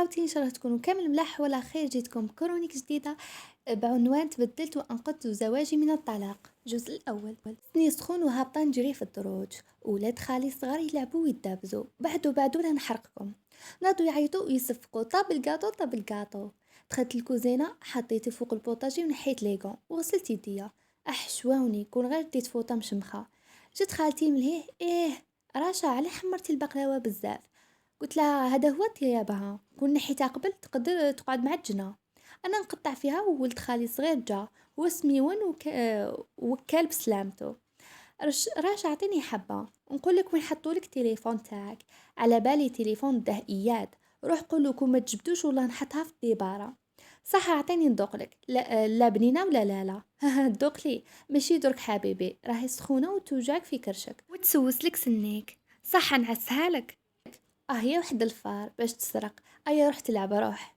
خاوتي، ان شاء الله تكونوا كامل ملاح ولا خير. جيتكم كرونيك جديده بعنوان تبدلت وانقذت زواجي من الطلاق. الجزء الاول. سني سخون وهابطه نجري في الدروج، ولاد خالي الصغار يلعبوا ويدابزوا. بعدو لا نحرقكم. ناضوا يعيطوا ويصفقوا طاب الكاطو طاب الكاطو. دخلت الكوزينه، حطيتي فوق البوطاجي ونحيت ليغون وغسلت يديا. احشواوني كون غير ديت فوطه مشمخه. جات خالتي ملهيه راشا على حمرتي البقلاوه بزاف. قلت لها هذا هو طيابها، كون نحيتها قبل تقدر تقعد معجنه. انا نقطع فيها وولد خالي صغير جا، هو سميون وكال بسلامته. راش عطيني حبه نقول لك وين حطولك تليفون تاعك. على بالي تليفون دهئيات. روح قول لكم ما تجبدوش ولا نحطها في الديباره. صح اعطيني ندوق لك. لا بنينه ولا لا دوق لي. ماشي درك حبيبي، راهي سخونه وتوجعك في كرشك وتسوس لك سنيك. صح نعسها لك. هي وحد الفار باش تسرق. روح تلعب روح.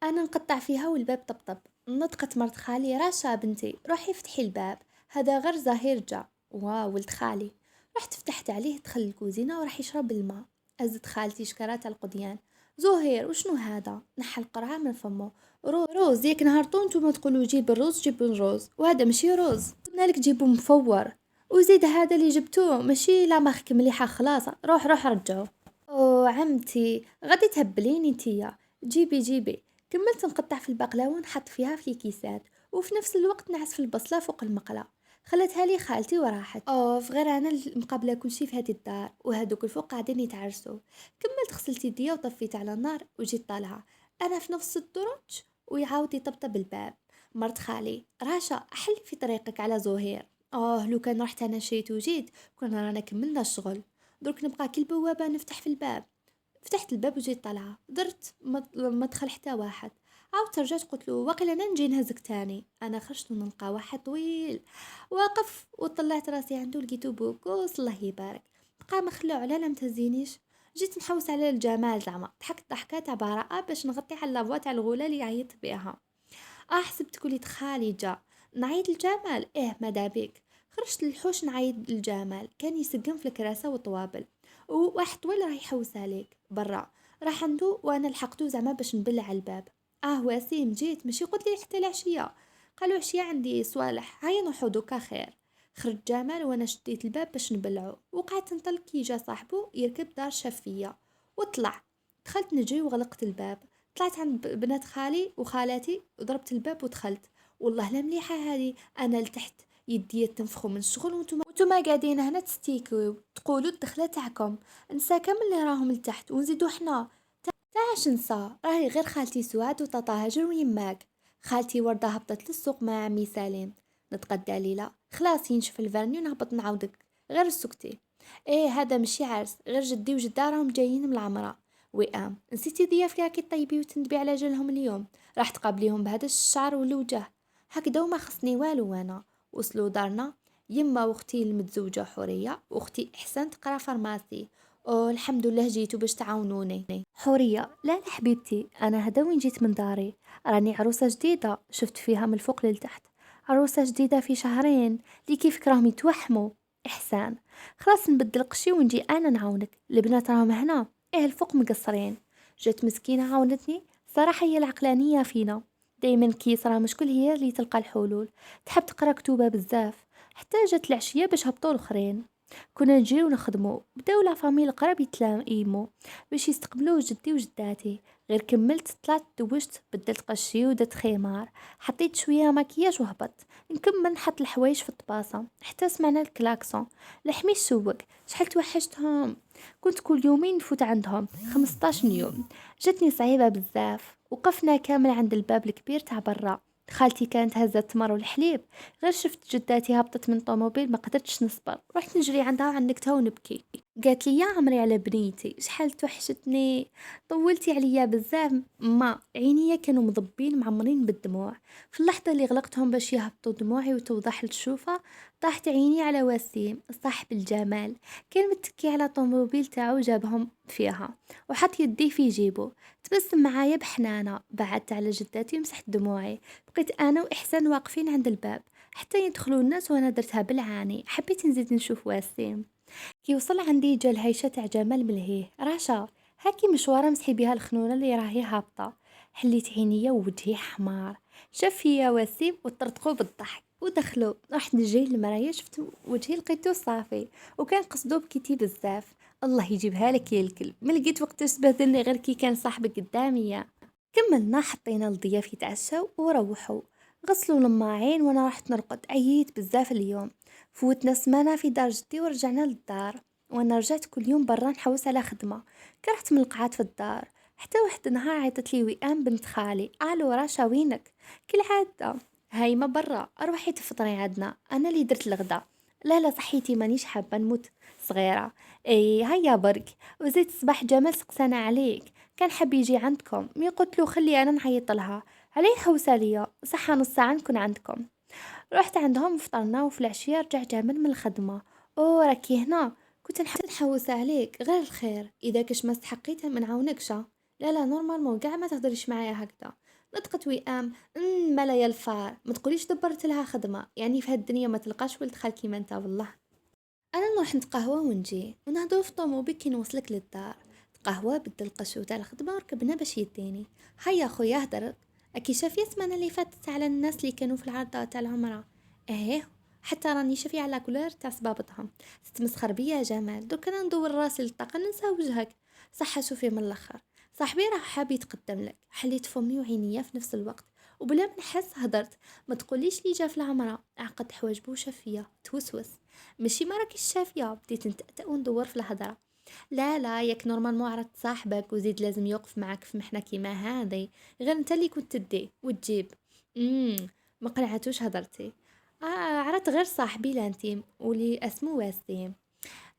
انا نقطع فيها والباب طبطب. نطقت مرت خالي راشا بنتي روحي فتحي الباب، هذا غير زهير جا. واو ولد خالي. رحت فتحت عليه، دخل الكوزينه وراح يشرب الماء. ازت خالتي شكرات على القضيان. زهير وشنو هذا؟ نحى القرعه من فمه. روز ياك نهارتو نتوما تقولوا جيب الروز جيب الروز، وهذا ماشي روز، قلنا لك جيبو مفور. وزيد هذا اللي جبتوه ماشي لا مارك مليحه، خلاص روح رجعوه. عمتي غادي تهبليني نتيا. جيبي. كملت نقطع في البقلاوه ونحط فيها في كيسات، وفي نفس الوقت نعس البصله فوق المقله. خلتها لي خالتي وراحت. في غير انا مقابله كل شيء في هذه الدار، وهذوك الفوق قاعدين يتعرسوا. كملت غسلت يديا وطفيت على النار وجيت طالعه. انا في نفس الدرج ويعاود يطبطب الباب. مرت خالي راشا حلي في طريقك على زهير. لو كان رحت انا شريت وجيت كنا رانا كملنا الشغل. درك نبقى كل بوابة نفتح في الباب. فتحت الباب وجيت طالعة، درت ما دخل حتى واحد. عاودت رجعت قلت له واقيلا انا نجي نهزك تاني. انا خرجت ونلقى واحد طويل واقف، وطلعت راسي عنده لقيتو بوكوس الله يبارك. بقى مخلوع لا لا متهزينيش. جيت نحوس على الجمال زعما، ضحكت ضحكة تاع براءة باش نغطي على لافوا تاع الغولة اللي عيط بها. حسبت كليت خالي جا. نعيط الجمال ماذا بيك. خرجت للحوش نعيط الجمال، كان يسقم في الكراسة والطوابل. وواحد طويل راح يحوس عليك برا. راح عنده وانا لحقته زعما باش نبلع على الباب. وسيم جيت ماشي قلت لي حتى العشية. قالوا عشية عندي صوالح، هيا نروحو دوكا خير. خرج جمال وانا شديت الباب باش نبلعو، وقعدت نطلق كي جا صاحبه يركب دار شفية وطلع. دخلت نجري وغلقت الباب. طلعت عند بنات خالي وخالاتي وضربت الباب ودخلت. والله لا مليحه هذه. انا لتحت يدي تنفخوا من الشغل، وانتم قاعدين هنا تستيكوا تقولوا الدخله تاعكم. نسا كامل اللي راهم لتحت ونزيدوا حنا. تاعش نسى راهي غير خالتي سعاد وطاطا هاجر ويماك. خالتي وردة هبطت للسوق مع عمي سالم. نتغدى ليلة خلاص ينشف الفرني ونهبط نعاودك. غير السكتي. هذا مشي عرس، غير جدي وجدة راهم جايين من العمرة. وئام نسيتي ضياف راكي طيبي وتندبي على جالهم اليوم. راح تقابليهم بهذا الشعر والوجه هكذا، وما خصني والو. وانا وصلوا دارنا. يما واختي المتزوجة حورية، واختي احسن تقرا فارماسي. الحمد لله جيتوا باش تعاونوني. حورية لا لا حبيبتي، انا هذا وين جيت من داري. راني عروسة جديدة شفت فيها من الفوق للتحت. عروسة جديدة في شهرين لي كيفك راهم يتوحموا. احسان خلاص نبدل قشي ونجي انا نعاونك. البنات راهم هنا الفوق مقصرين. جات مسكينة عاونتني. صراحة هي العقلانية فينا، دايما كي يصرى مشكل هي اللي تلقى الحلول. تحب تقرا كتوبة بزاف. حتى جات العشية باش هبطوا الاخرين. كنا نجري ونخدمو، بداو لا فامي القراب يتلايمو باش يستقبلوا جدي وجداتي. غير كملت طلعت دوشت بدلت قشي ودرت خمار. حطيت شويه مكياج وهبط. نكمل نحط الحوايج في الطباسه حتى سمعنا الكلاكسون. لحمي السوق شحال توحشتهم. كنت كل يومين نفوت عندهم 15 يوم. جاتني صعيبه بزاف. وقفنا كامل عند الباب الكبير تاع برا. خالتي كانت هزة التمر والحليب. غير شفت جداتي هبطت من طوموبيل ما قدرتش نصبر، رحت نجري عندها عنكتها ونبكي. قالت لي يا عمري على بنيتي شحال توحشتني. طولتي عليا بزاف. ما عينيا كانوا مضبين معمرين بالدموع. في اللحظة اللي غلقتهم باش يهبطوا دموعي وتوضح للشوفة، طاحت عيني على وسيم صاحب الجمال. كان متكي على طوموبيل تاعو جابهم فيها، وحط يديه في جيبه. تبسم معايا بحنانة. بعدت على جداتي ومسحت دموعي. بقيت انا واحسان واقفين عند الباب حتى يدخلوا الناس، وانا درتها بالعاني. حبيت نزيد نشوف وسيم. كي وصل عندي جا الهيشة تاع جمال ملهيه راشا. هاكي مشوارة مسحي بها الخنونة اللي راهي هابطة. حليت عينيا ووجهي حمار، شاف فيا وسيم وطرطقوا بالضحك ودخلوا. رحت نجري للمرايا، شفت وجهي لقيتو صافي وكان قصدو بكيتي بزاف. الله يجيبها لك يا الكلب، ما لقيت وقتاش تبهدلني غير كي كان صاحبك قدامي. كملنا حطينا الضياف يتعشوا وروحوا، غسلوا الماعين وانا رحت نرقد. عييت بزاف اليوم. فوتنا سمانة في دار جدي ورجعنا للدار، وانا رجعت كل يوم برا نحوس على خدمة. كرهت من القعاد في الدار. حتى واحد النهار عيطت لي وئام بنت خالي: الو راشا وينك؟ كالعادة هايمة برا، اروحي تفطري عندنا، انا اللي درت الغدا. لا لا صحيتي مانيش حابة نموت صغيرة. اي هيا برك. وزيد صباح جمال سقسانا عليك، كان حاب يجي عندكم مي قلت له خلي انا نعيط لها. عليه حوسه ليا صحه نص ساعه نكون عندكم. رحت عندهم وفطرنا، وفي العشيه رجع جامل من الخدمه. او راكي هنا، كنت نحوس عليك غير الخير، اذا كش ما استحقيته ما نعاونكش. لا لا نورمالمون كاع ما تهضريش معايا هكذا. نطقت وئام: مالا يا الفار، ما تقوليش دبرت لها خدمه، يعني في هالدنيا ما تلقاش ولد خال كيما انت والله. انا نروح نتقهوى ونجي ونهضروا في طوموبيل كي نوصلك للدار. قهوة بدل قشو تاع الخدمة وركبنا باش يديني. هيا خويا هدر، اكي شافية السمانة اللي فاتت على الناس اللي كانوا في العرضة تاع العمرة؟ ايه، حتى راني شافية على كولور تاع صبابطهم. تتمسخر بيا يا جمال، دوك انا ندور راسي للطاقة ننسى وجهك. صح شوفي من الاخر، صاحبي راه حاب يتقدم لك. حليت فمي وعينيا في نفس الوقت وبلا ما نحس هدرت: ما تقوليش لي جا في العمرة. عقد حواجبو وشافية توسوس: ماشي ما راكيش شافية. بديت نتأتأ وندور في الهضرة: لا لا ياك نورمالمون عرفت صاحبك وزيد لازم يوقف معك في محنة كيما هذه، غير انت اللي كنت تدي وتجيب. امم ما قنعتوش هضرتي. عرفت غير صاحبي لانتيم ولي اسمه واسيم.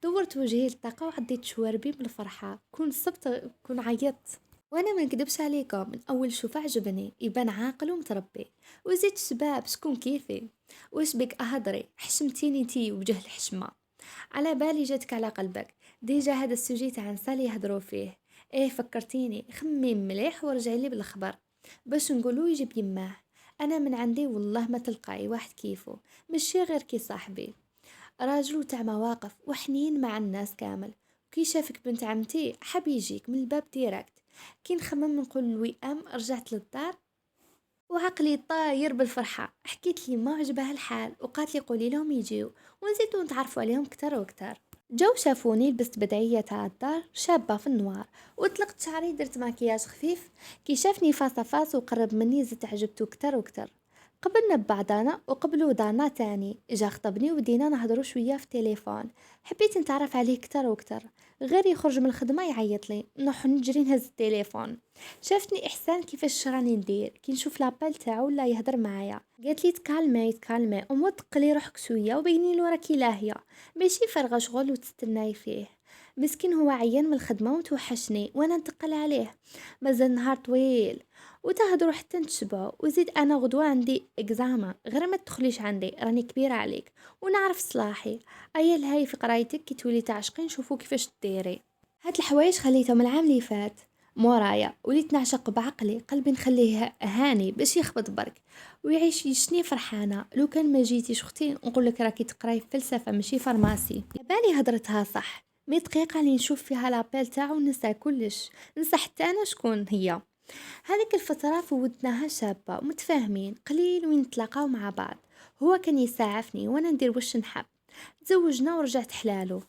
دورت وجهي للطاقة وعديت شواربي بالفرحة، كون صبت كون عيطت. وانا ما نكدبش عليكم، من اول شوفه عجبني، يبان عاقل ومتربي. وزيد شباب شكون كيفي. واش بك اهضري، حشمتيني تي وجه الحشمه. على بالي جاتك على قلبك. ديجا هذا السوجي تاع نسال يهضروا فيه. ايه فكرتيني، خمي مليح ورجعي لي بالخبر باش نقولوا يجيب يماه. انا من عندي والله ما تلقاي واحد كيفه، ماشي غير كي صاحبي. راجل تاع مواقف وحنين مع الناس كامل. كي شافك بنت عمتي حاب يجيك من الباب ديريكت. كي نخمم نقول الوئام رجعت للدار وعقلي طاير بالفرحة. حكيت لي ما عجبها الحال وقالت لي قولي لهم يجيو ونزيدو نتعرفوا عليهم كتر وكتر. جو شافوني لبست بدعية تاع الدار شابة في النوار، وطلقت شعري درت ماكياج خفيف. كي شافني فاس فاس وقرب مني زدت عجبتو كتر وكتر. قبلنا ببعضنا وقبلو دارنا تاني، جا خطبني وبدينا نهضروا شويه في التليفون. حبيت نتعرف عليه كتر وكتر، غير يخرج من الخدمه يعيط لي نروح نجري نهز التليفون. شافتني احسان كيفاش راني ندير كي نشوف لابيل تاعو ولا يهضر معايا، قالت لي تكالمي تكالمي وموثق لي روحك شويه وبيني له راكي لاهيه، ماشي فارغه شغل وتستناي فيه. مسكين هو عيان من الخدمه وتوحشني وانا نتقل عليه. مازال نهار طويل وتهضروا حتى نتشبعوا. وزيد انا غدوه عندي اكزاما، غير ما تدخليش عندي راني كبيره عليك ونعرف صلاحي. ايا الهاي في قرايتك كي تولي تعشقي نشوفوا كيفاش ديري. هاد الحوايج خليتهم العام اللي فات مورايا، وليت نعشق بعقلي، قلبي نخليه هاني باش يخبط برك ويعيش يشني فرحانه. لو كان ما جيتيش اختي نقول لك راكي تقراي فلسفه ماشي فارماسي. بالي هضرتها صح، مي دقيقه اللي نشوف فيها لابيل تاعو ننسى كلش، ننسى حتى انا شكون هي. هذيك الفترة فوتناها شابة ومتفاهمين قليل وين نتلاقاو مع بعض. هو كان يساعفني وانا ندير وش نحب. تزوجنا ورجعت حلالو.